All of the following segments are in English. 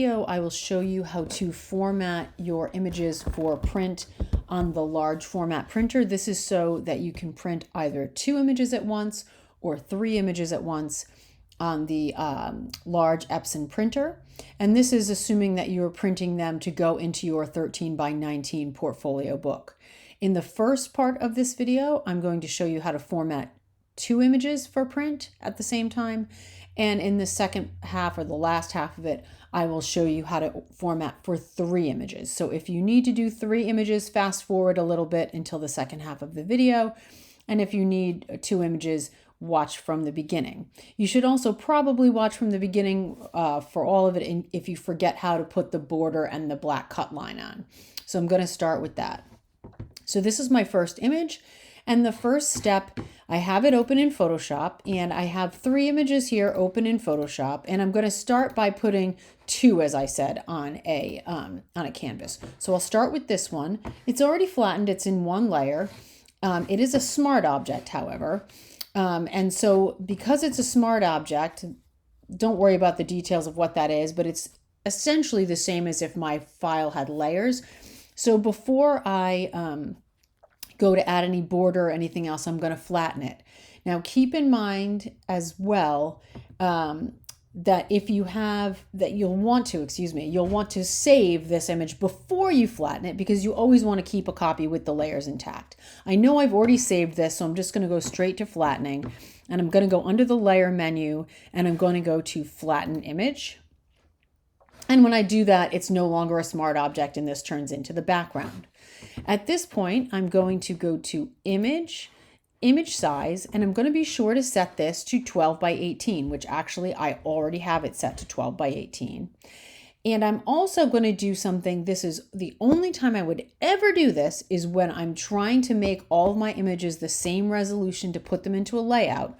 Video, I will show you how to format your images for print on the large format printer. This is so that you can print either 2 images at once or 3 images at once on the large Epson printer. And this is assuming that you're printing them to go into your 13 by 19 portfolio book. In the first part of this video, I'm going to show you how to format 2 images for print at the same time. And in the second half, or the last half of it, I will show you how to format for 3 images. So if you need to do 3 images, fast forward a little bit until the second half of the video. And if you need 2 images, watch from the beginning. You should also probably watch from the beginning for all of it if you forget how to put the border and the black cut line on. So I'm going to start with that. So this is my first image. And the first step, I have it open in Photoshop, and I have 3 images here open in Photoshop, and I'm going to start by putting 2, as I said, on a canvas. So I'll start with this one. It's already flattened. It's in 1 layer. It is a smart object, however. And so because it's a smart object, don't worry about the details of what that is, but it's essentially the same as if my file had layers. So before I go to add any border or anything else, I'm going to flatten it. Now keep in mind as well that if you have, that you'll want to save this image before you flatten it, because you always want to keep a copy with the layers intact. I know I've already saved this, so I'm just going to go straight to flattening, and I'm going to go under the layer menu, and I'm going to go to flatten image. And when I do that, it's no longer a smart object, and this turns into the background. At this point, I'm going to go to image size, and I'm going to be sure to set this to 12 by 18, which actually I already have it set to 12 by 18. And I'm also going to do something. This is the only time I would ever do this, is when I'm trying to make all of my images the same resolution to put them into a layout.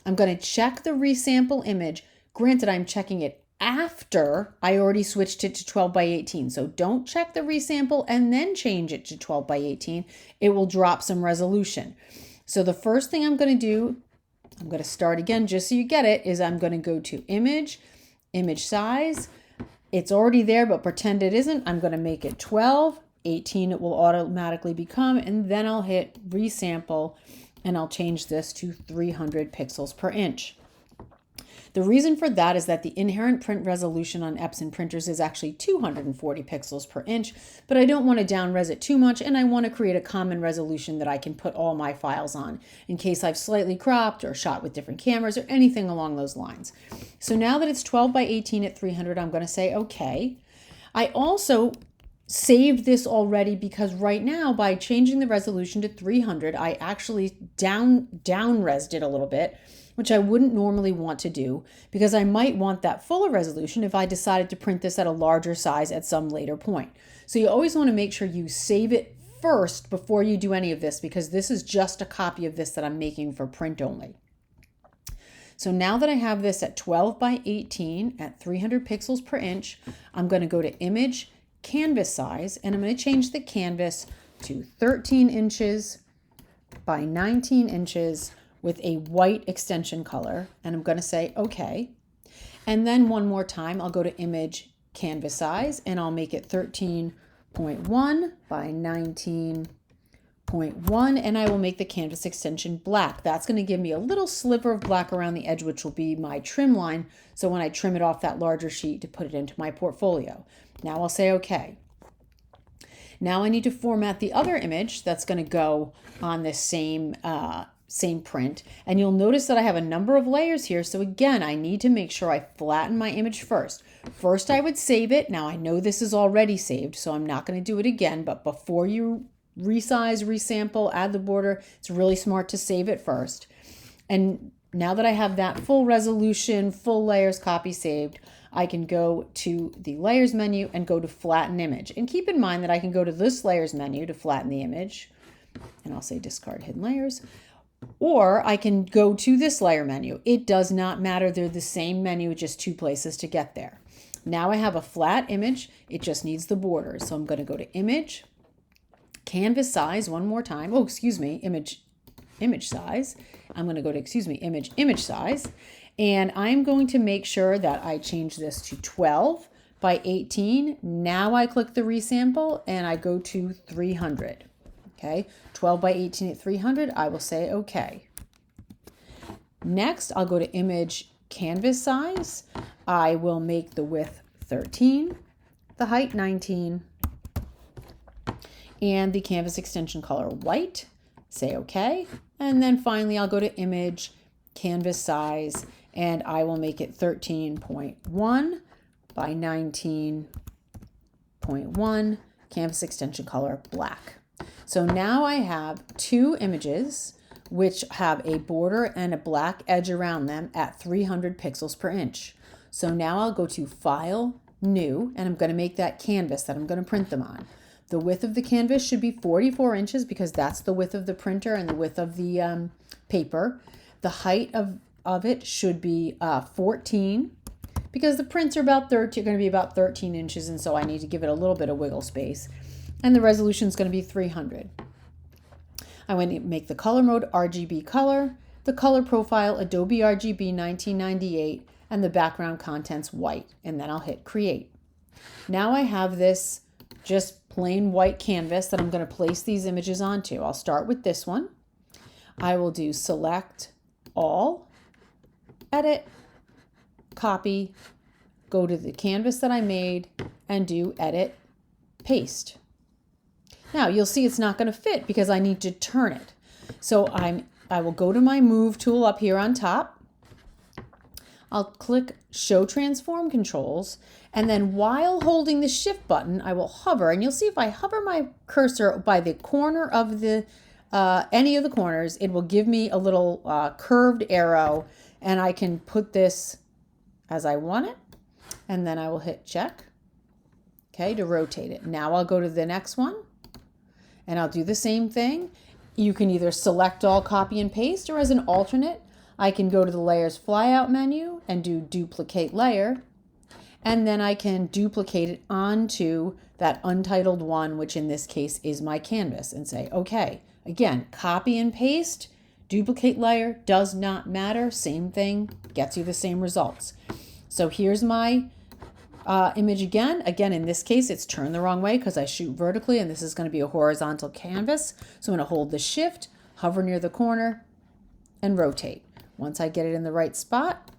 I'm going to check the resample image. Granted, I'm checking it after I already switched it to 12 by 18. So don't check the resample and then change it to 12 by 18. It will drop some resolution. So the first thing I'm going to do, I'm going to start again just so you get it, is I'm going to go to image size. It's already there, but pretend it isn't. I'm going to make it 12, 18 it will automatically become, and then I'll hit resample and I'll change this to 300 pixels per inch. The reason for that is that the inherent print resolution on Epson printers is actually 240 pixels per inch, but I don't want to down-res it too much, and I want to create a common resolution that I can put all my files on in case I've slightly cropped or shot with different cameras or anything along those lines. So now that it's 12 by 18 at 300, I'm going to say okay. I also saved this already because right now, by changing the resolution to 300, I actually down-resed it a little bit, which I wouldn't normally want to do, because I might want that fuller resolution if I decided to print this at a larger size at some later point. So you always want to make sure you save it first before you do any of this, because this is just a copy of this that I'm making for print only. So now that I have this at 12 by 18 at 300 pixels per inch, I'm going to go to image canvas size, and I'm going to change the canvas to 13 inches by 19 inches with a white extension color, and I'm going to say okay. And then one more time, I'll go to image canvas size, and I'll make it 13.1 by 19.1, and I will make the canvas extension black. That's going to give me a little sliver of black around the edge, which will be my trim line, so when I trim it off that larger sheet to put it into my portfolio. Now I'll say okay. Now I need to format the other image that's going to go on this same print, and you'll notice that I have a number of layers here. So again, I need to make sure I flatten my image first. First, I would save it. Now I know this is already saved, so I'm not going to do it again, but before you resize, resample, add the border, it's really smart to save it first. And now that I have that full resolution, full layers copy saved, I can go to the layers menu and go to flatten image. And keep in mind that I can go to this layers menu to flatten the image, and I'll say discard hidden layers. Or I can go to this layer menu. It does not matter. They're the same menu, just 2 places to get there. Now I have a flat image. It just needs the borders. So I'm going to go to image, canvas size one more time. Oh, excuse me, image size. I'm going to go to, image size. And I'm going to make sure that I change this to 12 by 18. Now I click the resample and I go to 300. Okay, 12 by 18 at 300, I will say okay. Next, I'll go to image canvas size. I will make the width 13, the height 19, and the canvas extension color white. Say okay. And then finally, I'll go to image canvas size and I will make it 13.1 by 19.1, canvas extension color black. So now I have two images which have a border and a black edge around them at 300 pixels per inch. So now I'll go to File, New, and I'm going to make that canvas that I'm going to print them on. The width of the canvas should be 44 inches because that's the width of the printer and the width of the paper. The height of it should be 14 because the prints are about 13, going to be about 13 inches, and so I need to give it a little bit of wiggle space. And the resolution is going to be 300. I'm going to make the color mode RGB color, the color profile Adobe RGB 1998, and the background contents white, and then I'll hit create. Now I have this just plain white canvas that I'm going to place these images onto. I'll start with this one. I will do select all, edit, copy, go to the canvas that I made, and do edit, paste. Now you'll see it's not going to fit because I need to turn it. So I will go to my move tool up here on top. I'll click show transform controls, and then while holding the shift button, I will hover, and you'll see if I hover my cursor by the corner of the any of the corners, it will give me a little curved arrow, and I can put this as I want it, and then I will hit check, okay, to rotate it. Now I'll go to the next one, and I'll do the same thing. You can either select all, copy and paste, or as an alternate, I can go to the layers flyout menu and do duplicate layer, and then I can duplicate it onto that untitled one, which in this case is my canvas, and say okay. Again, copy and paste, duplicate layer, does not matter, same thing, gets you the same results. So here's my image again. Again, in this case, it's turned the wrong way because I shoot vertically, and this is going to be a horizontal canvas. So I'm going to hold the shift, hover near the corner, and rotate. Once I get it in the right spot,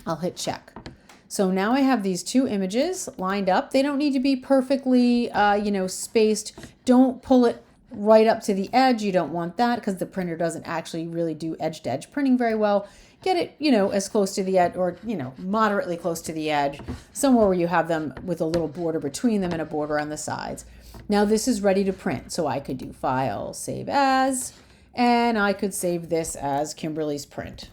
I'll hit check. So now I have these two images lined up. They don't need to be perfectly, spaced. Don't pull it right up to the edge. You don't want that because the printer doesn't actually really do edge-to-edge printing very well. Get it, as close to the edge or, moderately close to the edge, somewhere where you have them with a little border between them and a border on the sides. Now this is ready to print. So I could do File, Save As, and I could save this as Kimberly's print.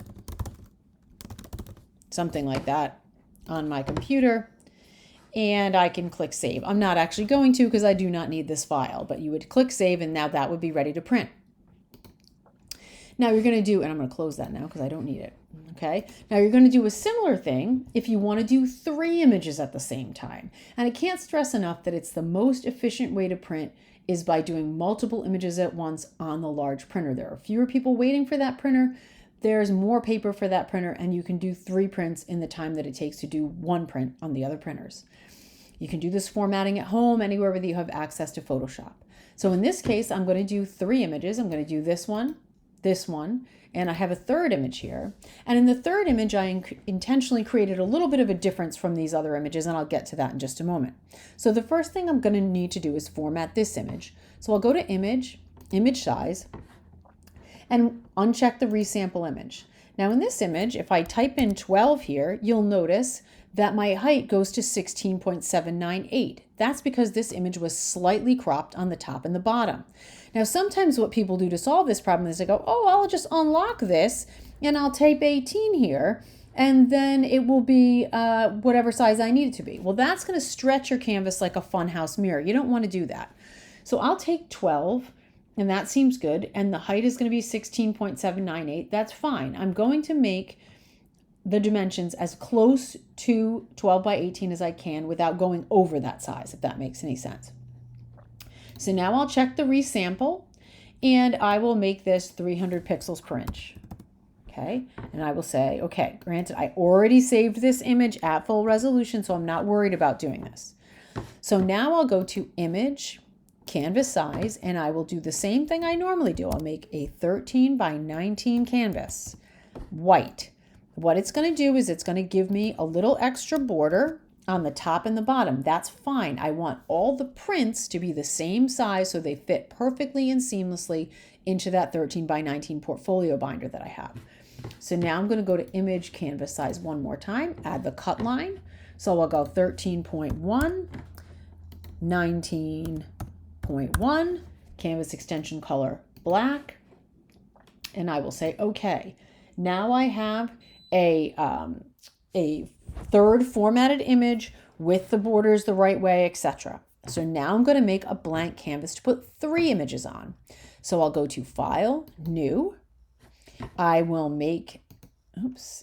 Something like that on my computer. And I can click Save. I'm not actually going to because I do not need this file, but you would click Save and now that would be ready to print. Now you're going to do, and I'm going to close that now because I don't need it. Okay. Now you're going to do a similar thing if you want to do 3 images at the same time. And I can't stress enough that it's the most efficient way to print is by doing multiple images at once on the large printer. There are fewer people waiting for that printer. There's more paper for that printer, and you can do 3 prints in the time that it takes to do 1 print on the other printers. You can do this formatting at home anywhere where you have access to Photoshop. So in this case, I'm going to do 3 images. I'm going to do this one, and I have a third image here. And in the third image, I intentionally created a little bit of a difference from these other images, and I'll get to that in just a moment. So the first thing I'm going to need to do is format this image. So I'll go to Image, Image Size, and uncheck the resample image. Now in this image, if I type in 12 here, you'll notice that my height goes to 16.798. That's because this image was slightly cropped on the top and the bottom. Now sometimes what people do to solve this problem is they go, oh, I'll just unlock this and I'll type 18 here, and then it will be whatever size I need it to be. Well, that's going to stretch your canvas like a funhouse mirror. You don't want to do that. So I'll take 12, and that seems good, and the height is going to be 16.798. That's fine. I'm going to make the dimensions as close to 12 by 18 as I can without going over that size, if that makes any sense. So now I'll check the resample, and I will make this 300 pixels per inch. Okay, and I will say, okay, granted, I already saved this image at full resolution, so I'm not worried about doing this. So now I'll go to Image, Canvas Size, and I will do the same thing I normally do. I'll make a 13 by 19 canvas, white. What it's going to do is it's going to give me a little extra border on the top and the bottom. That's fine. I want all the prints to be the same size so they fit perfectly and seamlessly into that 13 by 19 portfolio binder that I have. So now I'm going to go to Image, Canvas Size one more time, add the cut line. So I'll go 13.1, 19.1, canvas extension color black, and I will say okay. Now I have a third formatted image with the borders the right way, etc. So now I'm going to make a blank canvas to put 3 images on. So I'll go to File, New. I will make,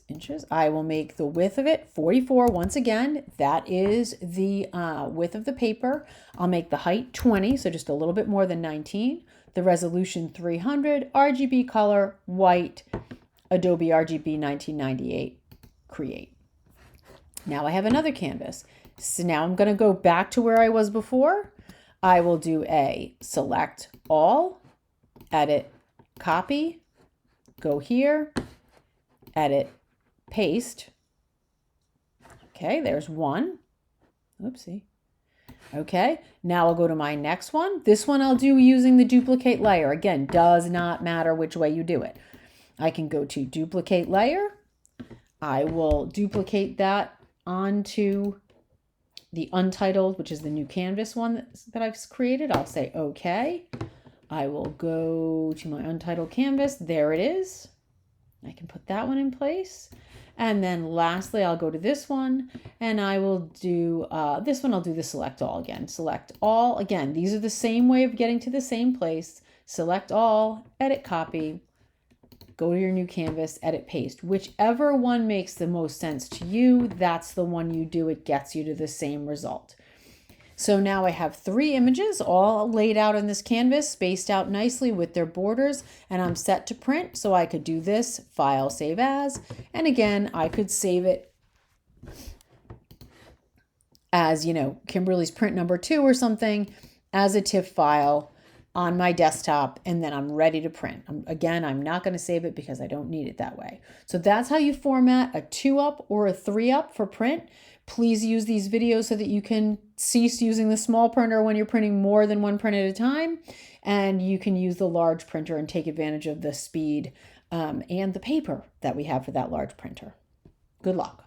inches. I will make the width of it 44. Once again, that is the width of the paper. I'll make the height 20, so just a little bit more than 19. The resolution 300, RGB color, white, Adobe RGB 1998, create. Now I have another canvas. So now I'm going to go back to where I was before. I will do a select all, edit, copy, go here, edit, paste. Okay, there's one. Oopsie. Okay, now I'll go to my next one. This one I'll do using the duplicate layer. Again, does not matter which way you do it. I can go to duplicate layer. I will duplicate that onto the untitled, which is the new canvas one that I've created. I'll say okay. I will go to my untitled canvas. There it is. I can put that one in place. And then lastly, I'll go to this one and I will do this one. I'll do the select all again. Select all. Again, these are the same way of getting to the same place. Select all, edit, copy, go to your new canvas, edit, paste. Whichever one makes the most sense to you, that's the one you do. It gets you to the same result. So now I have 3 images all laid out in this canvas, spaced out nicely with their borders, and I'm set to print. So I could do this, File, Save As, and again, I could save it as, Kimberly's print number 2 or something as a TIFF file on my desktop, and then I'm ready to print. Again, I'm not going to save it because I don't need it that way. So that's how you format a 2-up or a 3-up for print. Please use these videos so that you can cease using the small printer when you're printing more than one print at a time, and you can use the large printer and take advantage of the speed and the paper that we have for that large printer. Good luck.